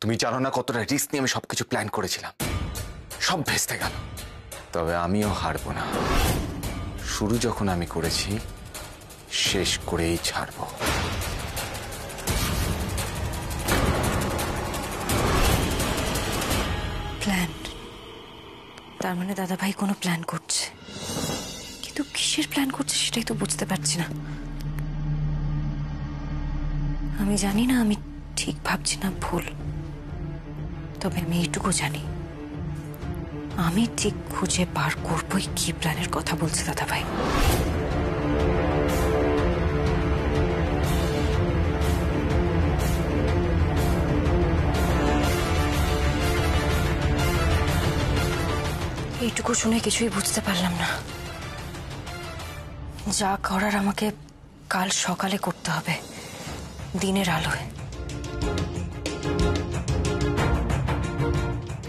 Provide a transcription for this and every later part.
তুমি জানো না কতটা রিস্ক নিয়ে আমি সবকিছু প্ল্যান করেছিলাম, সব ভেস্তে গেল। তবে আমিও হারবো না। শুরু যখন আমি করেছি, শেষ করেই ছাড়বো। প্ল্যান? তার মানে দাদাভাই কোনো প্ল্যান করছে, কিন্তু কিসের প্ল্যান করছে সেটাই তো বুঝতে পারছি না। আমি জানি না আমি ঠিক ভাবছি না ভুল, তবে আমি এইটুকু জানি আমি ঠিক খুঁজে বার করবই কি প্ল্যানের কথা বলছে দাদাভাই। এইটুকু শুনে কিছুই বুঝতে পারলাম না। যা করার আমাকে কাল সকালে করতে হবে, দিনের আলোয়।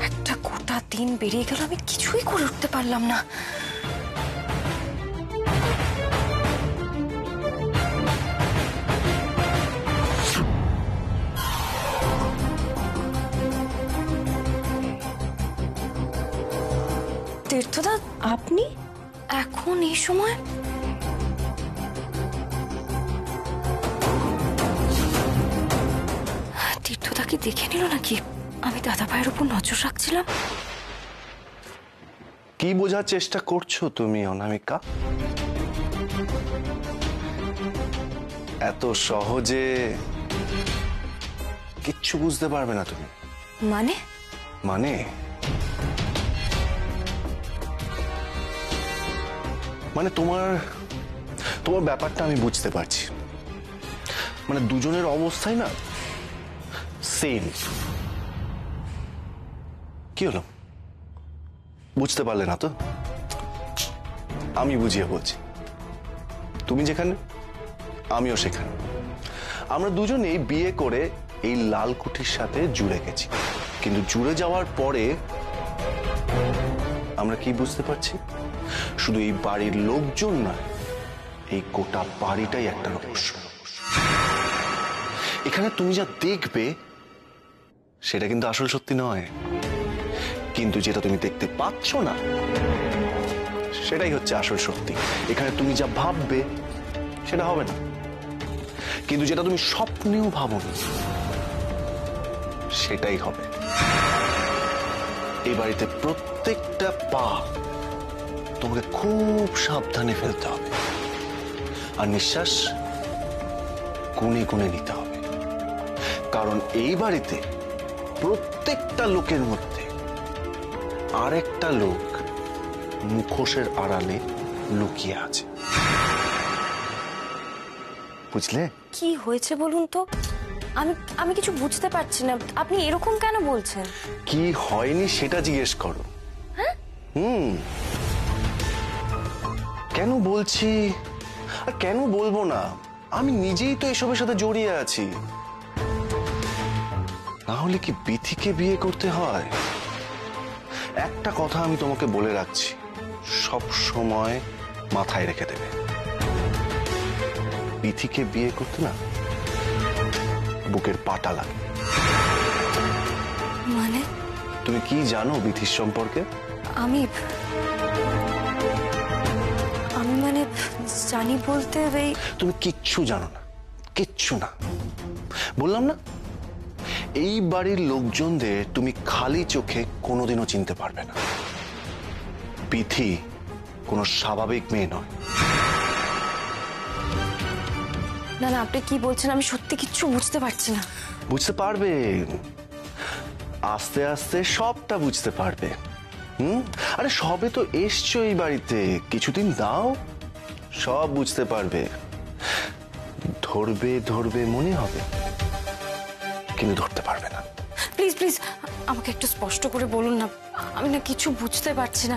একটা গোটা দিন বেরিয়ে গেল, আমি কিছুই করে উঠতে পারলাম না। তীর্থদা, আপনি এখন এই সময়? তীর্থদা কি দেখে নিল নাকি আমি দাদা ভাইয়ের উপর নজর রাখছিলাম? কি বোঝার চেষ্টা করছো তুমি অনামিকা? এত সহজে কিচ্ছু বুঝতে পারবে না তুমি। মানে? মানে মানে তোমার তোমার ব্যাপারটা আমি বুঝতে পারছি। মানে দুজনের অবস্থাই না সেম। কি হলো, বুঝতে পারলে না তো? আমি বুঝিয়ে বলছি। তুমি যেখানে, আমিও সেখানে। আমরা দুজনেই বিয়ে করে এই লালকুঠির সাথে জুড়ে গেছি, কিন্তু জুড়ে যাওয়ার পরে আমরা কি বুঝতে পারছি? শুধু এই বাড়ির লোকজন না, এই গোটা বাড়িটাই একটা রহস্য। এখানে তুমি যা দেখবে সেটা কিন্তু আসল সত্যি নয়, কিন্তু যেটা তুমি দেখতে পাচ্ছ না সেটাই হচ্ছে আসল সত্যি। এখানে তুমি যা ভাববে সেটা হবে না, কিন্তু যেটা তুমি স্বপ্নেও ভাবোনি সেটাই হবে। এই বাড়িতে প্রত্যেকটা পা তোমাকে খুব সাবধানে ফেলতে হবে, আর নিঃশ্বাস গুনে গুনে নিতে হবে, কারণ এই বাড়িতে প্রত্যেকটা লোকের মধ্যে আরেকটা লোক মুখোশের আড়ালে লুকিয়ে আছে। বুঝলে? কি হয়েছে বলুন তো? আমি কিছু বুঝতে পারছি না। আপনি এরকম কেন বলছেন? কি হয়নি সেটা জিজ্ঞেস করো। কেন বলছি আর কেন বলবো না? আমি নিজেই তো এসবের সাথে জড়িয়ে আছি। না হলে কি বিথিকে বিয়ে করতে হয়? একটা কথা আমি তোমাকে বলে রাখছি, সব সময় মাথায় রেখে দেবে। বিথিকে বিয়ে করতে না বুকের পাটা লাগে। মানে? তুমি কি জানো বিথির সম্পর্কে? আমি মানে জানি বলতে তুমি কিচ্ছু জানো না, কিচ্ছু না। বললাম না, এই বাড়ির লোকজনদের তুমি খালি চোখে কোনোদিনও চিনতে পারবে না। বিথি কোনো স্বাভাবিক মেয়ে নয়। না না, আপনি কি বলছেন? আমি সত্যি কিচ্ছু বুঝতে পারছি না। বুঝতে পারবে, আস্তে আস্তে সবটা বুঝতে পারবে। আরে সবে তো এসছো এই বাড়িতে, কিছুদিন দাও, সব বুঝতে পারবে। ধরবে ধরবে মনে হবে, কিন্তু ধরতে পারবে না। প্লিজ প্লিজ আমাকে একটু স্পষ্ট করে বলুন না, আমি না কিছু বুঝতে পারছি না।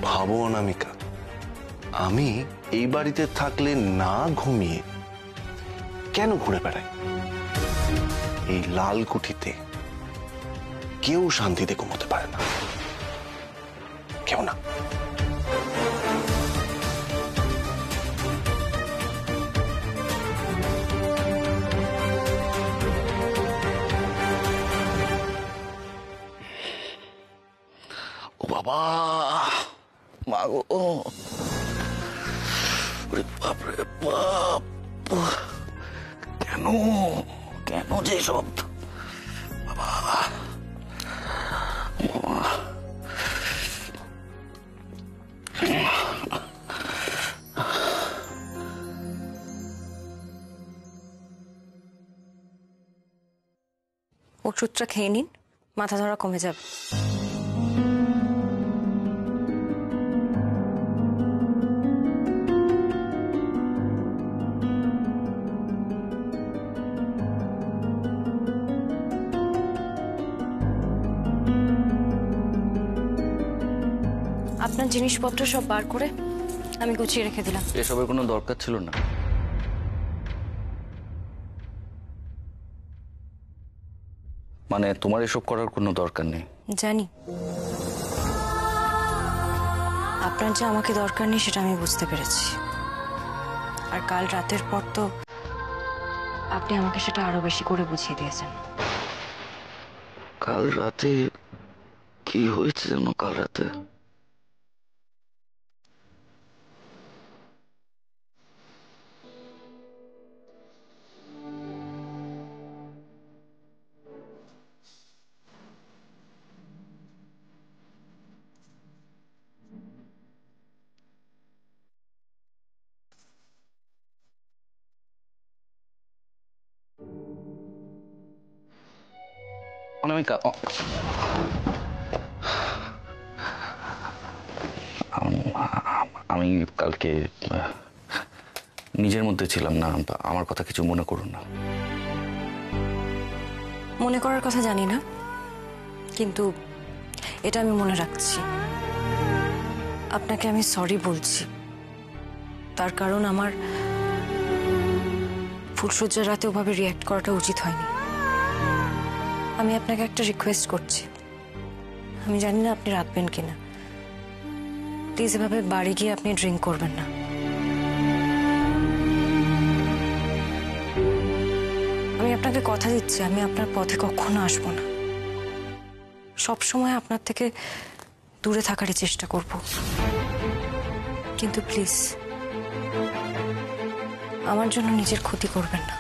ভাবো অনামিকা, আমি এই বাড়িতে থাকলে না ঘুমিয়ে কেন ঘুরে বেড়াই? এই লালকুঠিতে কেউ শান্তিতে ঘুমোতে পারে না, কেউ না। বাবা, মা গো, ওরে বাপ রে বাপ, কেন কেন যে সব বাবা, বাবা। ওষুধটা খেয়ে নিন, মাথা ধরা কমে যাবে। আপনার জিনিসপত্র সব বার করে আমি গুছিয়ে রেখে দিলাম। এসবের কোনো দরকার ছিল না। মানে তোমার এসব করার কোনো দরকার নেই। জানি আপনার যে আমাকে দরকার নেই সেটা আমি বুঝতে পেরেছি, আর কাল রাতের পর তো আপনি আমাকে সেটা আরো বেশি করে বুঝিয়ে দিয়েছেন। কাল রাতে কি হয়েছে যেন? কাল রাতে অনামিকা, আমি কালকে নিজের মধ্যে ছিলাম না। আমার কথা কিছু মনে করুন না। মনে করার কথা জানি না, কিন্তু এটা আমি মনে রাখছি। আপনাকে আমি সরি বলছি, তার কারণ আমার ফুলসজ্জার রাতে ওভাবে রিয়্যাক্ট করাটা উচিত হয়নি। আমি আপনাকে একটা রিকোয়েস্ট করছি, আমি জানি না আপনি রাখবেন কিনা, প্লিজ এভাবে বাড়ি গিয়ে আপনি ড্রিঙ্ক করবেন না। আমি আপনাকে কথা দিচ্ছি, আমি আপনার পথে কখনো আসবো না, সব সময় আপনার থেকে দূরে থাকারই চেষ্টা করব, কিন্তু প্লিজ আমার জন্য নিজের ক্ষতি করবেন না।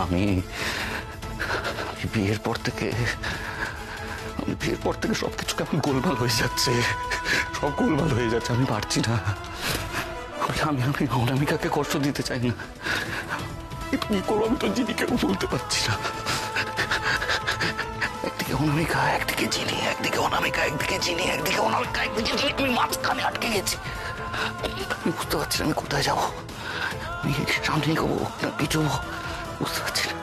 আমি বিয়ের পর থেকে সবকিছু কেমন গোলমাল হয়ে যাচ্ছে, সব গোলমাল হয়ে যাচ্ছে। আমি পারছি না। আমি অনামিকাকে কষ্ট দিতে চাই না। কি করবো আমি তো জিনিকেও বলতে পারছি না। একদিকে অনামিকা, একদিকে জিনি, একদিকে অনামিকা, একদিকে জিনি, একদিকে অনামিকা, একদিকে জিনি। আমি মাঝখানে আটকে গেছি। আমি বুঝতে পারছি না আমি কোথায় যাবো। আমি সামনে এগোবো না পিছবো, বুঝতে পারছি না।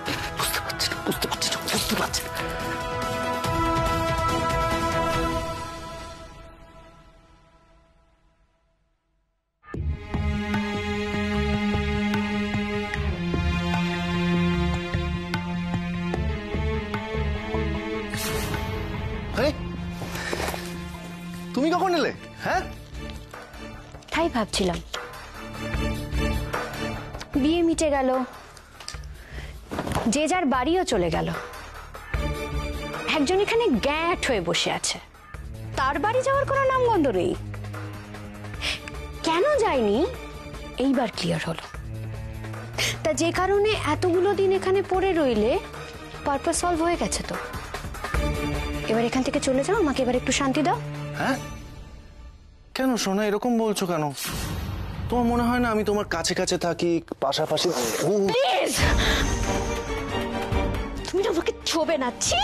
তুমি কখন এলে? হ্যাঁ, তাই ভাবছিলাম। বিয়ে মিটে গেল, যে যার বাড়িও চলে গেল, একজন এখানে গ্যাট হয়ে বসে আছে, তার বাড়ি যাওয়ার কোনো নামগন্ধ নেই। কেন যায়নি এইবার ক্লিয়ার হলো। তা যে কারণে এতগুলো দিন এখানে পড়ে রইলে পারপাস সলভ হয়ে গেছে। তো এবার এখান থেকে চলে যাও, আমাকে এবার একটু শান্তি দাও। হ্যাঁ, কেন সোনা এরকম বলছো কেন? তোমার মনে হয় না আমি তোমার কাছে কাছে থাকি, পাশাপাশি? প্লিজ, তুমি না আমাকে ছোবে না। ছি,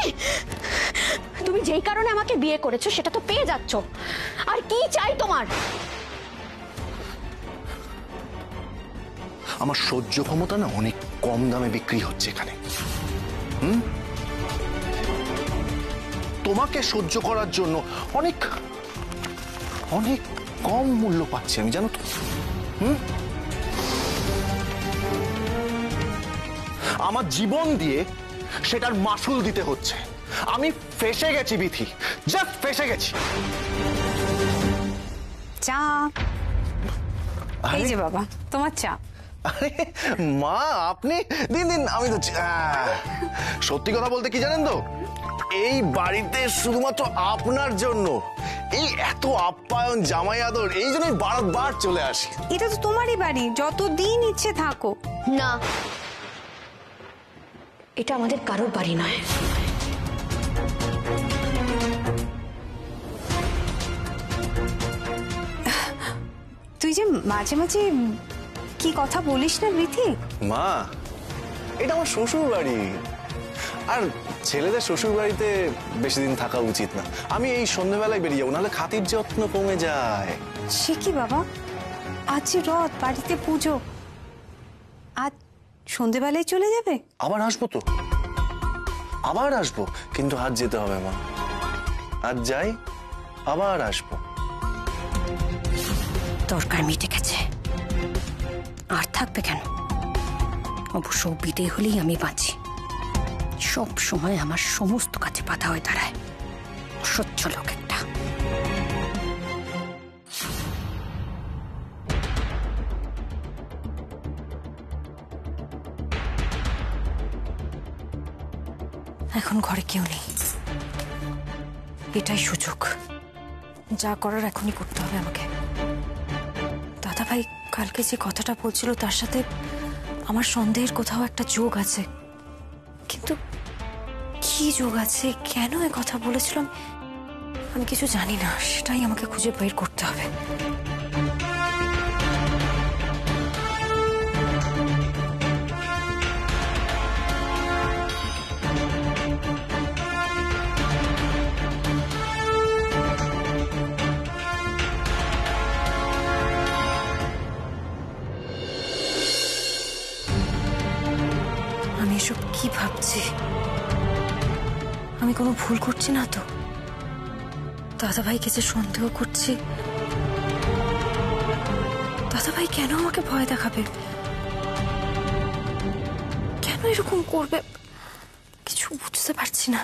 তুমি যেই কারণে আমাকে বিয়ে করেছো সেটা তো পেয়ে যাচ্ছ, আর কি চাই তোমার? আমার সহ্য ক্ষমতা না অনেক কম দামে বিক্রি হচ্ছে এখানে। তোমাকে সহ্য করার জন্য অনেক অনেক কম মূল্য পাচ্ছি আমি, জানো তো? আমার জীবন দিয়ে সেটার মাসুল দিতে হচ্ছে। আমি ফেঁসে গেছি বিথি, জাস্ট ফেঁসে গেছি। চা এই যে বাবা তোমার চা। আরে মা, আপনি দিন দিন, আমি তো সত্যি কথা বলতে কি জানেন তো, এই বাড়িতে শুধুমাত্র আপনার জন্য এই এত আপ্যায়ন, জামাই আদর, এই জন্যই বারবার চলে আসি। এটা তো তোমারই বাড়ি, যতদিন ইচ্ছে থাকো। না, এটা আমাদের কারোর বাড়ি নয়। তুই যে মাঝে মাঝে কি কথা বলিস না বৃথি। মা, এটা আমার শ্বশুর বাড়ি, আর ছেলেদের শ্বশুর বাড়িতে বেশি দিন থাকা উচিত না। আমি এই সন্ধ্যেবেলায় বেরিয়ে যাবো, নাহলে খাতির যত্ন কমে যায়। সে কি বাবা, আজ যে রথ, বাড়িতে পুজো, আজ সন্ধেবেলায় চলে যাবে? আবার আসবো তো, আবার আসবো, কিন্তু আজ যেতে হবে মা। আজ যাই, আবার আসবো। দরকার মিটে গেছে, আর থাকবে কেন? অবশ্য বিদেয় হলেই আমি বাঁচি। সব সময় আমার সমস্ত কাছে বাধা হয়ে দাঁড়ায়, অসহ্য লোক একটা। এখন ঘরে কেউ নেই, এটাই সুযোগ। যা করার এখনই করতে হবে আমাকে। দাদা ভাই কালকে যে কথাটা বলছিল তার সাথে আমার সন্দেহের কোথাও একটা যোগ আছে, কিন্তু কি যোগ আছে, কেন এ কথা বলেছিলাম আমি কিছু জানি না। সেটাই আমাকে খুঁজে বের করতে হবে। আমি এসব কি ভাবছি? আমি কোনো ভুল করছি না তো? দাদাভাইকে যে সন্দেহ করছি, দাদাভাই কেন আমাকে ভয় দেখাবে, কেন এরকম করবে, কিছু বুঝতে পারছি না।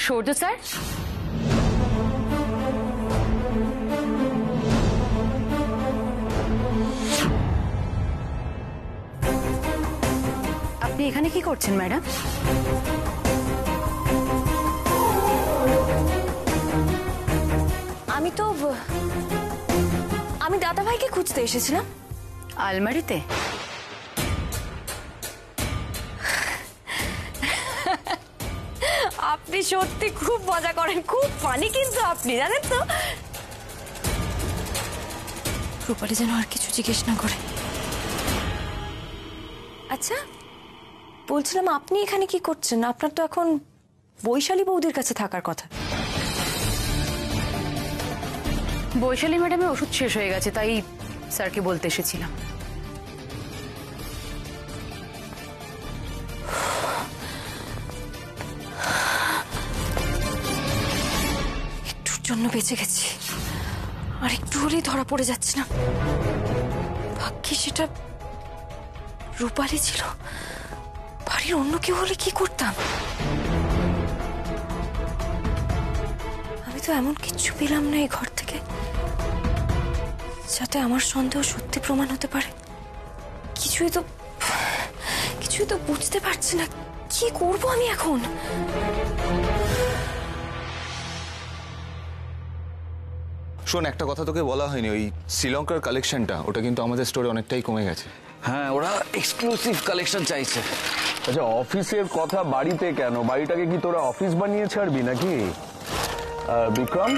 সৌর্য স্যার, আপনি এখানে কি করছেন ম্যাডাম? আমি দাদাভাইকে খুঁজতে এসেছিলাম। আলমারিতে? আপনি সত্যি খুব মজা করেন, খুব ফানি কিন্তু আপনি, জানেন তো। রূপালী যেন আর কিছু জিজ্ঞেস না করে। আচ্ছা বলছিলাম, আপনি এখানে কি করছেন? আপনার তো এখন বৈশালী বৌদির কাছে থাকার কথা। বৈশালী ম্যাডামের ওষুধ শেষ হয়ে গেছে, তাই স্যারকে বলতে এসেছিলাম। একটুর জন্য বেঁচে গেছি, আর একটু হলেই ধরা পড়ে যাচ্ছে না। ভাগ্যে সেটা রূপালী ছিল, বাড়ির অন্য কেউ হলে কি করতাম? আমি তো এমন কিচ্ছু পেলাম না এই ঘর থেকে যাতে আমার সন্দেহ সত্যি প্রমাণ হতে পারে। কিছুই তো বুঝতে পারছি না, কি করব আমি এখন? শোন, একটা কথা তোকে বলা হয়নি, ওই শ্রীলঙ্কার কালেকশনটা ওটা কিন্তু আমাদের স্টোরে অনেকটাই কমে গেছে। হ্যাঁ, ওরা এক্সক্লুসিভ কালেকশন চাইছে। আচ্ছা, অফিসের কথা বাড়িতে কেন? বাড়িটাকে কি তোরা অফিস বানিয়ে ছাড়বি নাকি? বিক্রম,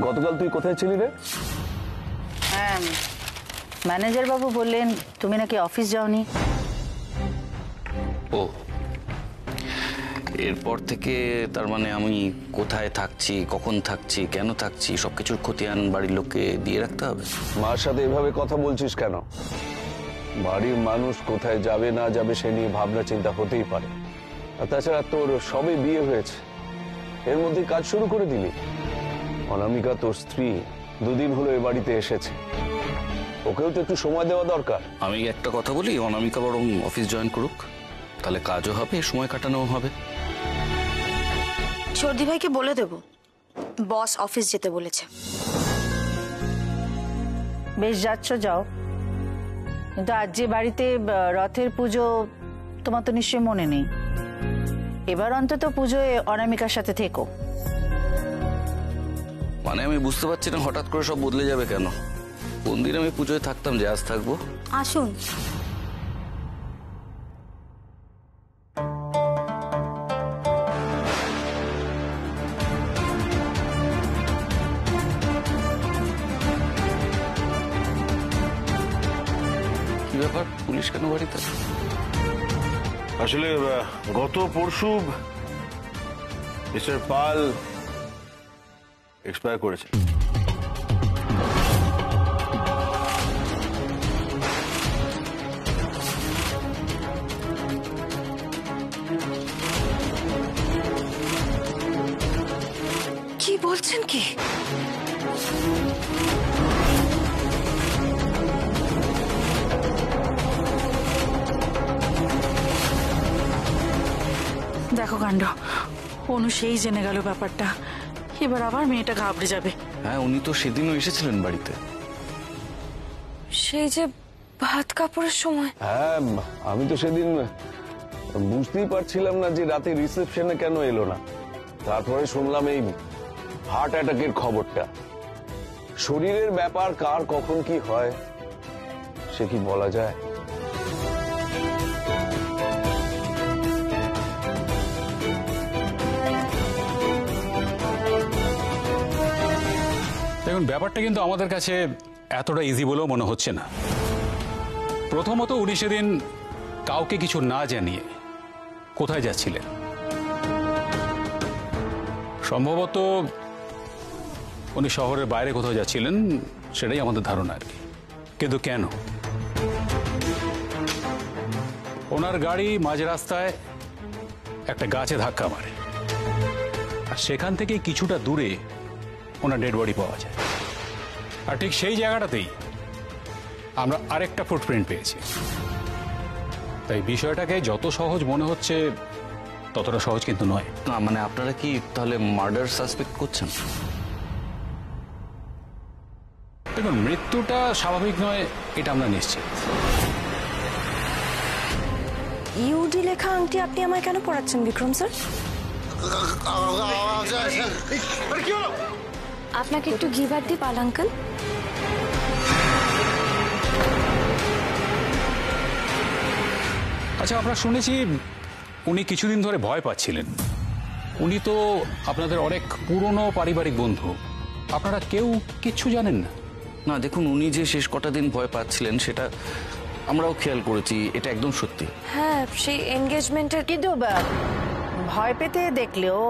গতকাল তুই কোথায় ছিলি রে? হ্যাঁ, ম্যানেজার বাবু বললেন তুমি নাকি অফিস যাওনি। ও, এরপর থেকে তার মানে আমি কোথায় থাকছি, কখন থাকছি, কেন থাকছি, সবকিছুর খতিয়ান বাড়ির লোককে দিয়ে রাখতে হবে। মার সাথে এভাবে কথা বলছিস কেন? বাড়ির মানুষ কোথায় যাবে না যাবে সে নিয়ে ভাবনা চিন্তা হতেই পারে। আর তাছাড়া তোর সবে বিয়ে হয়েছে, এর মধ্যে কাজ শুরু করে দিলি। অনামিকা তোর স্ত্রী 2 দিন হলো এ বাড়িতে এসেছে, ওকেও তো একটু সময় দেওয়া দরকার। আমি একটা কথা বলি, অনামিকা বরং অফিস জয়েন করুক, তাহলে কাজও হবে, সময় কাটানো হবে। সর্দি ভাইকে বলে দেব, বস অফিস যেতে বলেছে। বেশ, যাচ্ছ যাও, কিন্তু আজ যে বাড়িতে রথের পুজো তোমার তো নিশ্চয়ই মনে নেই। এবার অন্তত পুজোয় অনামিকার সাথে থেকো। মানে আমি বুঝতে পারছি না হঠাৎ করে সব বদলে যাবে কেন। কোন দিন আমি পুজোয় থাকতাম যে আজ থাকবো? আসুন। কি ব্যাপার, পুলিশ কেন বাড়িতে? আসলে গত পরশু মিস্টার পাল এক্সপায়ার করেছে। কি বলছেন কি? দেখো কাণ্ড, অনু সেই জেনে গেল ব্যাপারটা, এবার আবার মেয়েটা ঘাবড়ে যাবে। হ্যাঁ, উনি তো সেদিনও এসেছিলেন বাড়িতে। সেই যে ভাত কাপড়ের সময়। হ্যাঁ, আমি তো সেদিন বুঝতেই পারছিলাম না যে রাতে রিসেপশনে কেন এলো না। তারপরে শুনলাম এই হার্ট অ্যাটাকের খবরটা। শরীরের ব্যাপার, কার কখন কি হয় সে কি বলা যায়? দেখুন, ব্যাপারটা কিন্তু আমাদের কাছে এতটা ইজি বলেও মনে হচ্ছে না। প্রথমত, উনি সেদিন কাউকে কিছু না জানিয়ে কোথায় যাচ্ছিলেন? সম্ভবত উনি শহরের বাইরে কোথাও যাচ্ছিলেন, সেটাই আমাদের ধারণা আর কি। কিন্তু কেন? ওনার গাড়ি মাঝ রাস্তায় একটা গাছে ধাক্কা মারে, আর সেখান থেকে কিছুটা দূরে ওনার ডেড বডি পাওয়া যায়। আর ঠিক সেই জায়গাটাতেই আমরা আরেকটা ফুটপ্রিন্ট পেয়েছি। তাই বিষয়টাকে যত সহজ মনে হচ্ছে ততটা সহজ কিন্তু নয়। না মানে আপনারা কি তাহলে মার্ডার সাসপেক্ট করছেন? দেখুন, মৃত্যুটা স্বাভাবিক নয় এটা আমরা নিশ্চিত। ইউডি লেখা আংটি আপনি আমায় কেন পড়াচ্ছেন বিক্রম স্যার? আপনাকে একটু ঘিবার দি পাল আঙ্কেল। আচ্ছা, আমরা শুনেছি উনি কিছুদিন ধরে ভয় পাচ্ছিলেন। উনি তো আপনাদের অনেক পুরনো পারিবারিক বন্ধু, আপনারা কেউ কিচ্ছু জানেন না? না দেখুন, উনি যে শেষ কটা দিন ভয় পাচ্ছিলেন সেটা আমরাও খেয়াল করেছি, এটা একদম সত্যি। হ্যাঁ, সেই এনগেজমেন্টের। কিন্তু ভয় পেতে দেখলেও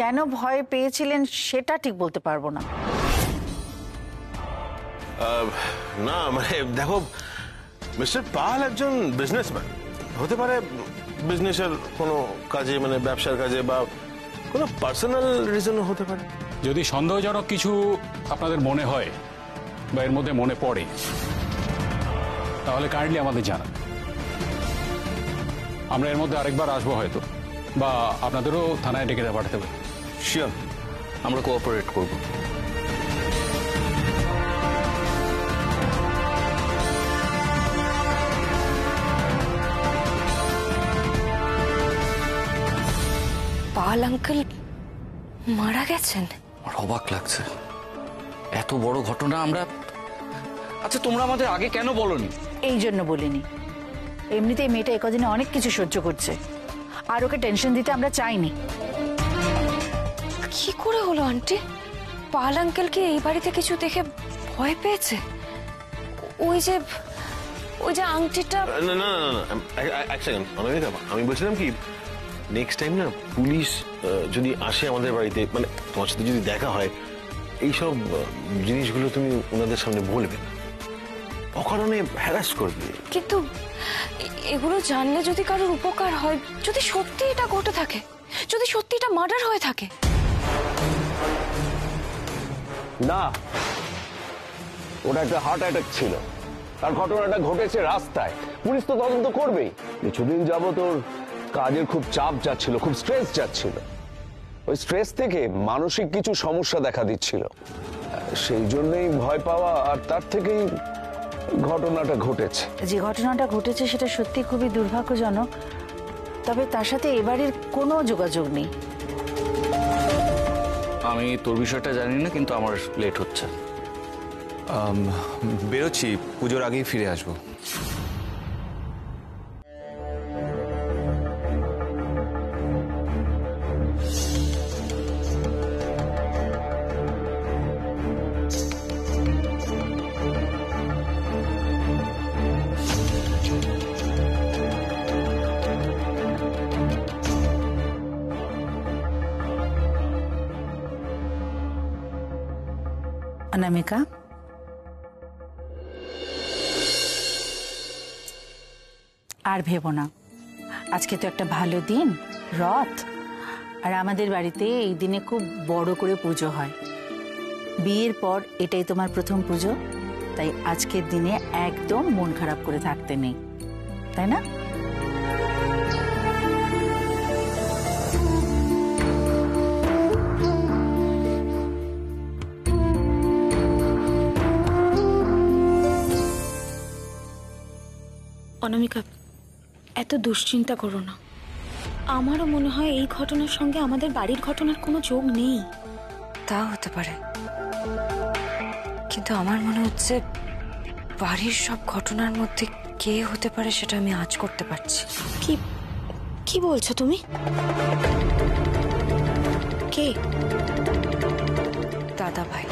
কেন ভয় পেয়েছিলেন সেটা ঠিক বলতে পারবো না। না মানে দেখো, মিস্টার পাল একজন বিজনেসম্যান হতে পারে, বিজনেসের কোনো কাজে মানে ব্যবসার কাজে বা কোনো পার্সোনাল রিজনও হতে পারে। যদি সন্দেহজনক কিছু আপনাদের মনে হয় বা এর মধ্যে মনে পড়ে তাহলে কাইন্ডলি আমাদের জানান। আমরা এর মধ্যে আরেকবার আসবো হয়তো, বা আপনাদেরও থানায় ডেকে পাঠাতে পারি। শিওর, আমরা কোঅপারেট করব। পাল আঙ্কেল মারা গেছেন? আমার অবাক লাগছে, এত বড় ঘটনা আমরা। আচ্ছা, তোমরা আমাদের আগে কেন বলনি? এই জন্য বলিনি, এমনিতেই মেয়েটা একদিনে অনেক কিছু সহ্য করছে, আর ওকে টেনশন দিতে আমরা চাইনি। কি করে হলো আন্টি? পাল আঙ্কেল কি এই বাড়িতে কিছু দেখে ভয় পেয়েছে? ওই যে আংটিটা। না না না না, এক সেকেন্ড অনামিকা, আমি বলছিলাম কি, নেক্সট টাইম না পুলিশ যদি আসে আমাদের বাড়িতে, মানে তোমার সাথে যদি দেখা হয়, এইসব জিনিসগুলো তুমি ওনাদের সামনে বলবে না। অকারণে হ্যারাস করবি। কিন্তু এগুলো জানলে যদি কারোর উপকার হয়, যদি সত্যি এটা ঘটে থাকে, যদি সত্যি এটা মার্ডার হয়ে থাকে। না, ওটা একটা হার্ট অ্যাটাক ছিল, আর ঘটনাটা ঘটেছে রাস্তায়। পুলিশ তো তদন্ত করবেই। কিছুদিন যাবত ওর কাজের খুব চাপ যাচ্ছিল, খুব স্ট্রেস যাচ্ছিল। ওই স্ট্রেস থেকে মানসিক কিছু সমস্যা দেখা দিচ্ছিল, সেই জন্যই ভয় পাওয়া, আর তার থেকেই ঘটনাটা ঘটেছে। যে ঘটনাটা ঘটেছে সেটা সত্যি খুবই দুর্ভাগ্যজনক, তবে তার সাথে এবারের কোনো যোগাযোগ নেই। আমি তোর বিষয়টা জানি না, কিন্তু আমার লেট হচ্ছে। বেরোচ্ছি, পুজোর আগেই ফিরে আসবো। অনামিকা, আর ভেবো না, আজকে তো একটা ভালো দিন, রথ, আর আমাদের বাড়িতে এই দিনে খুব বড় করে পুজো হয়। বিয়ের পর এটাই তোমার প্রথম পুজো, তাই আজকের দিনে একদম মন খারাপ করে থাকতে নেই, তাই না? অনামিকা, এত দুশ্চিন্তা করো না। আমারও মনে হয় এই ঘটনার সঙ্গে আমাদের বাড়ির ঘটনার কোনো যোগ নেই। তা হতে পারে, কিন্তু আমার মনে হচ্ছে বাড়ির সব ঘটনার মধ্যে কে হতে পারে সেটা আমি আজ করতে পারছি। কি কি বলছো তুমি? কে? দাদা ভাই।